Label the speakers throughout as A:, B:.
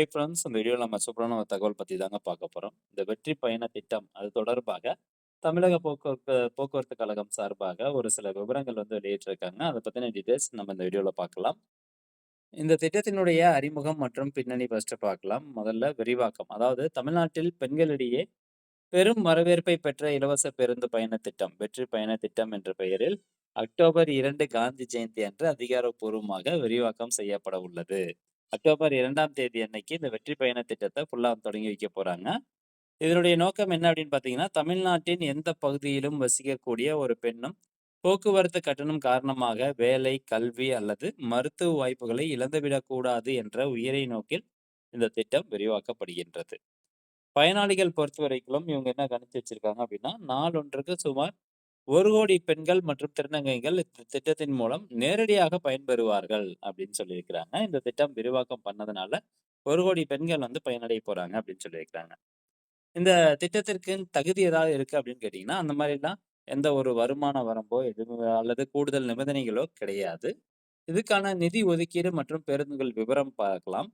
A: Hi friends, இந்த வீடியோவில் நம்ம சூப்பரான ஒரு தகவல் பற்றி தாங்க பார்க்க போகிறோம். இந்த வெற்றி பயண திட்டம் அது தொடர்பாக தமிழக போக்குவரத்து கழகம் சார்பாக ஒரு சில விவரங்கள் வந்து வெளியிட்டிருக்காங்க. அதை பற்றின டீட்டெயில்ஸ் நம்ம இந்த வீடியோவில் பார்க்கலாம். இந்த திட்டத்தினுடைய அறிமுகம் மற்றும் பின்னணி ஃபர்ஸ்ட் பார்க்கலாம். முதல்ல விரிவாக்கம், அதாவது தமிழ்நாட்டில் பெண்களிடையே பெரும் வரவேற்பை பெற்ற இலவச பேருந்து பயண திட்டம் வெற்றி பயண திட்டம் என்ற பெயரில் அக்டோபர் 2 காந்தி ஜெயந்தி அன்று அதிகாரப்பூர்வமாக விரிவாக்கம் செய்யப்பட உள்ளது. அக்டோபர் 2ஆம் தேதி அன்னைக்கு இந்த வெற்றி பயண திட்டத்தை ஃபுல்லா தொடங்கி வைக்க போறாங்க. இதனுடைய நோக்கம் என்ன அப்படின்னு பார்த்தீங்கன்னா, தமிழ்நாட்டின் எந்த பகுதியிலும் வசிக்கக்கூடிய ஒரு பெண்ணும் போக்குவரத்து கட்டணம் காரணமாக வேலை, கல்வி அல்லது மருத்துவ வாய்ப்புகளை இழந்துவிடக்கூடாது என்ற உயரிய நோக்கில் இந்த திட்டம் விரிவாக்கப்படுகின்றது. பயனாளிகள் பொறுத்தவரைக்கும் இவங்க என்ன கணிச்சு வச்சிருக்காங்க அப்படின்னா, நாளொன்றுக்கு சுமார் 1 கோடி பெண்கள் மற்றும் திருநங்கைகள் இந்த திட்டத்தின் மூலம் நேரடியாக பயன்பெறுவார்கள் அப்படின்னு சொல்லியிருக்கிறாங்க. இந்த திட்டம் விரிவாக்கம் பண்ணதுனால 1 கோடி பெண்கள் வந்து பயனடைய போறாங்க அப்படின்னு சொல்லியிருக்கிறாங்க. இந்த திட்டத்திற்கு தகுதி ஏதாவது இருக்கு அப்படின்னு கேட்டீங்கன்னா, அந்த மாதிரிலாம் எந்த ஒரு வருமான வரம்போ எதுவும் அல்லது கூடுதல் நிபந்தனைகளோ கிடையாது. இதுக்கான நிதி ஒதுக்கீடு மற்றும் பேருந்துகள் விவரம் பார்க்கலாம்.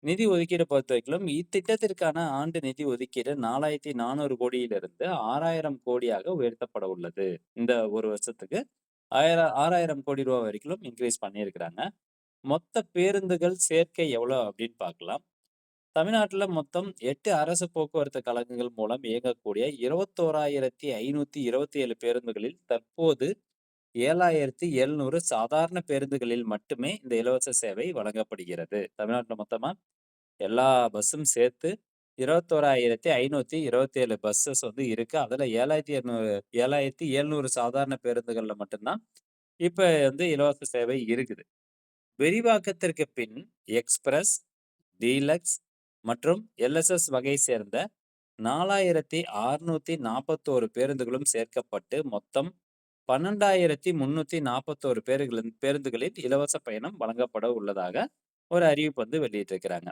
A: நிதி ஒதுக்கீடு பொறுத்தவரைக்கும் இத்திட்டத்திற்கான ஆண்டு நிதி ஒதுக்கீடு 4400 கோடியிலிருந்து 6000 கோடியாக உயர்த்தப்பட உள்ளது. இந்த ஒரு வருஷத்துக்கு 6000 கோடி ரூபாய் வரைக்கும் இன்க்ரீஸ் பண்ணியிருக்கிறாங்க. மொத்த பேருந்துகள் சேர்க்கை எவ்வளோ அப்படின்னு பார்க்கலாம். தமிழ்நாட்டில் மொத்தம் 8 அரசு போக்குவரத்து கழகங்கள் மூலம் இயங்கக்கூடிய 21,527 பேருந்துகளில் தற்போது 7,700 சாதாரண பேருந்துகளில் மட்டுமே இந்த இலவச சேவை வழங்கப்படுகிறது. தமிழ்நாட்டில் மொத்தமா எல்லா பஸ்ஸும் சேர்த்து 21,527 பஸ்ஸஸ் வந்து இருக்கு. அதுல 7,700 சாதாரண பேருந்துகள்ல மட்டும்தான் இப்ப வந்து இலவச சேவை இருக்குது. விரிவாக்கத்திற்கு பின் எக்ஸ்பிரஸ், டீலக்ஸ் மற்றும் எல்எஸ்எஸ் வகை சேர்ந்த 4,641 பேருந்துகளும் சேர்க்கப்பட்டு மொத்தம் 12,341 பேருந்துகளில் இலவச பயணம் வழங்கப்பட உள்ளதாக ஒரு அறிவிப்பு வந்து வெளியிட்டிருக்கிறாங்க.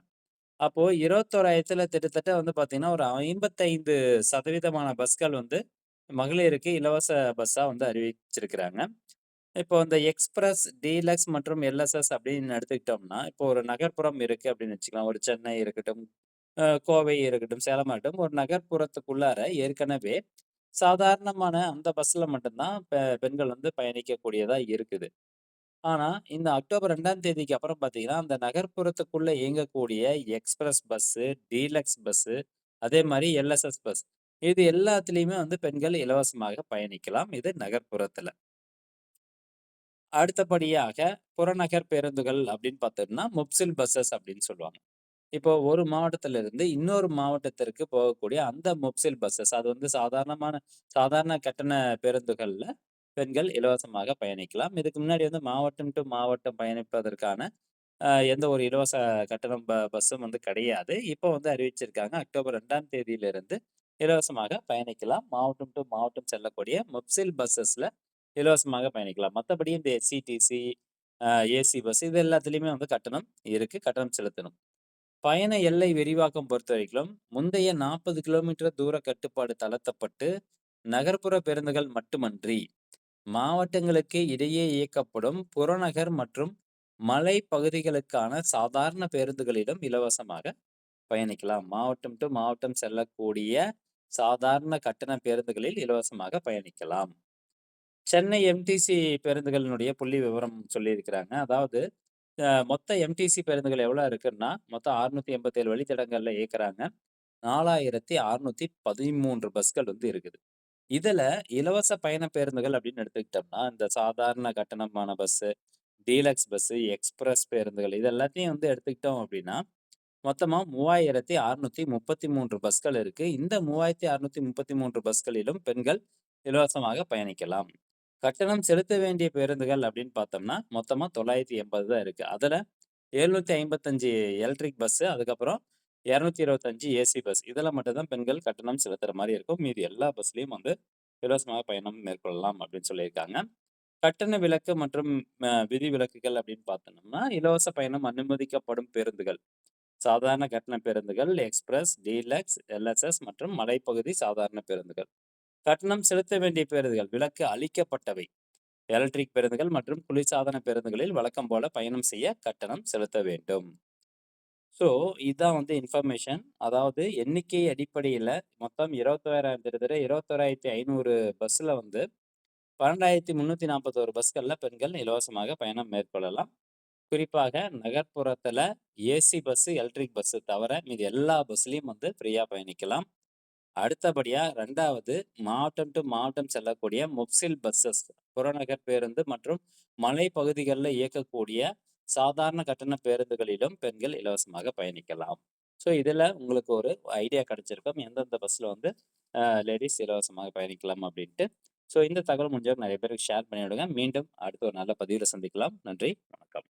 A: அப்போ 21,000த்துல கிட்டத்தட்ட வந்து பார்த்தீங்கன்னா, ஒரு 55% பஸ்கள் வந்து மகளிருக்கு இலவச பஸ்ஸா வந்து அறிவிச்சிருக்கிறாங்க. இப்போ இந்த எக்ஸ்பிரஸ், டீலக்ஸ் மற்றும் எல்எஸ்எஸ் அப்படின்னு எடுத்துக்கிட்டோம்னா, இப்போ ஒரு நகர்ப்புறம் இருக்கு அப்படின்னு வச்சுக்கலாம். ஒரு சென்னை இருக்கட்டும், கோவை இருக்கட்டும், சேலமா இருக்கட்டும், ஒரு நகர்ப்புறத்துக்குள்ளார ஏற்கனவே சாதாரணமான அந்த பஸ்ல மட்டும்தான் பெண்கள் வந்து பயணிக்கக்கூடியதா இருக்குது. ஆனா, இந்த அக்டோபர் 2ஆம் தேதிக்கு அப்புறம் பார்த்தீங்கன்னா, அந்த நகர்ப்புறத்துக்குள்ள இயங்கக்கூடிய எக்ஸ்பிரஸ் பஸ்ஸு, டீலக்ஸ் பஸ்ஸு, அதே மாரி எல்எஸ்எஸ் பஸ். இது எல்லாத்துலயுமே வந்து பெண்கள் இலவசமாக பயணிக்கலாம். இது நகர்ப்புறத்துல. அடுத்தபடியாக புறநகர் பேருந்துகள் அப்படின்னு பார்த்தோம்னா, முப்சில் பஸ்ஸஸ் அப்படின்னு சொல்லுவாங்க. இப்போ ஒரு மாவட்டத்திலிருந்து இன்னொரு மாவட்டத்திற்கு போகக்கூடிய அந்த முப்சில் பஸ்ஸஸ் அது வந்து சாதாரண கட்டண பேருந்துகள்ல பெண்கள் இலவசமாக பயணிக்கலாம். இதுக்கு முன்னாடி வந்து மாவட்டம் டு மாவட்டம் பயணிப்பதற்கான எந்த ஒரு இலவச கட்டணம் பஸ்ஸும் வந்து கிடையாது. இப்போ வந்து அறிவிச்சிருக்காங்க. அக்டோபர் 2ஆம் தேதியிலிருந்து இலவசமாக பயணிக்கலாம். மாவட்டம் டு மாவட்டம் செல்லக்கூடிய முப்சில் பஸ்ஸஸ்ல இலவசமாக பயணிக்கலாம். மத்தபடி இந்த எஸ்இடிசி, ஏசி பஸ் இது எல்லாத்துலயுமே வந்து கட்டணம் இருக்கு. கட்டணம் செலுத்தணும். பயண எல்லை விரிவாக்கம் பொறுத்தவரைக்கும் முந்தைய 40 கிலோமீட்டர் தூர கட்டுப்பாடு தளர்த்தப்பட்டு நகர்ப்புற பேருந்துகள் மட்டுமன்றி மாவட்டங்களுக்கு இடையே இயக்கப்படும் புறநகர் மற்றும் மலை பகுதிகளுக்கான சாதாரண பேருந்துகளிலும் இலவசமாக பயணிக்கலாம். மாவட்டம் டு மாவட்டம் செல்லக்கூடிய சாதாரண கட்டண பேருந்துகளில் இலவசமாக பயணிக்கலாம். சென்னை எம்டிசி பேருந்துகளினுடைய புள்ளி விவரம் சொல்லியிருக்கிறாங்க. அதாவது மொத்த எம்டிசி பேருந்துகள் எவ்வளோ இருக்குன்னா, மொத்தம் 687 வழித்தடங்கள்ல இயக்குறாங்க. 4,613 பஸ்கள் வந்து இருக்குது. இதுல இலவச பயண பேருந்துகள் அப்படின்னு எடுத்துக்கிட்டோம்னா, இந்த சாதாரண கட்டணமான பஸ்ஸு, டீலக்ஸ் பஸ்ஸு, எக்ஸ்பிரஸ் பேருந்துகள் இது எல்லாத்தையும் வந்து எடுத்துக்கிட்டோம் அப்படின்னா, மொத்தமா 3,633 பஸ்கள் இருக்கு. இந்த 3,633 பஸ்களிலும் பெண்கள் இலவசமாக பயணிக்கலாம். கட்டணம் செலுத்த வேண்டிய பேருந்துகள் அப்படின்னு பார்த்தோம்னா, மொத்தமா 980 தான் இருக்கு. அதுல 755 எலக்ட்ரிக் பஸ்ஸு, அதுக்கப்புறம் 225 ஏசி பஸ். இதில மட்டும் தான் பெண்கள் கட்டணம் செலுத்துற மாரி இருக்கும். மீதி எல்லா பஸ்லயும் வந்து இலவசமாக பயணம் மேற்கொள்ளலாம் அப்படின்னு சொல்லியிருக்காங்க. கட்டண விலக்கு மற்றும் விதிவிலக்குகள் அப்படின்னு பார்த்தோம்னா, இலவச பயணம் அனுமதிக்கப்படும் பேருந்துகள். சாதாரண கட்டண பேருந்துகள், எக்ஸ்பிரஸ், டீலக்ஸ், எல்எஸ்எஸ் மற்றும் மலைப்பகுதி சாதாரண பேருந்துகள். கட்டணம் செலுத்த வேண்டிய பேருந்துகள் விலக்கு அளிக்கப்பட்டவை. எலக்ட்ரிக் பேருந்துகள் மற்றும் குளிர்சாதன பேருந்துகளில் வழக்கம் போல பயணம் செய்ய கட்டணம் செலுத்த வேண்டும். ஸோ இதான் வந்து இன்ஃபர்மேஷன். அதாவது எண்ணிக்கை அடிப்படையில மொத்தம் 21,000 கிட்டத்தட்ட 21,500 பஸ்ல வந்து 12,341 பஸ்கள்ல பெண்கள் இலவசமாக பயணம் மேற்கொள்ளலாம். குறிப்பாக நகர்ப்புறத்துல ஏசி பஸ், எலக்ட்ரிக் பஸ் தவிர மீதி எல்லா பஸ்லயும் வந்து ஃப்ரீயா பயணிக்கலாம். அடுத்தபடியா 2வது மாவட்டம் டு மாவட்டம் செல்லக்கூடிய முப்சில் பஸ்ஸஸ், புறநகர் பேருந்து மற்றும் மலைப்பகுதிகள்ல இயக்கக்கூடிய சாதாரண கட்டண பேருந்துகளிலும் பெண்கள் இலவசமாக பயணிக்கலாம். ஸோ இதுல உங்களுக்கு ஒரு ஐடியா கிடைச்சிருக்கும். எந்தெந்த பஸ்ல வந்து லேடீஸ் இலவசமாக பயணிக்கலாம் அப்படின்ட்டு. ஸோ இந்த தகவல் முடிஞ்ச அளவுக்கு நிறைய பேருக்கு ஷேர் பண்ணி விடுங்க. மீண்டும் அடுத்த ஒரு நல்ல பதிவுல சந்திக்கலாம். நன்றி, வணக்கம்.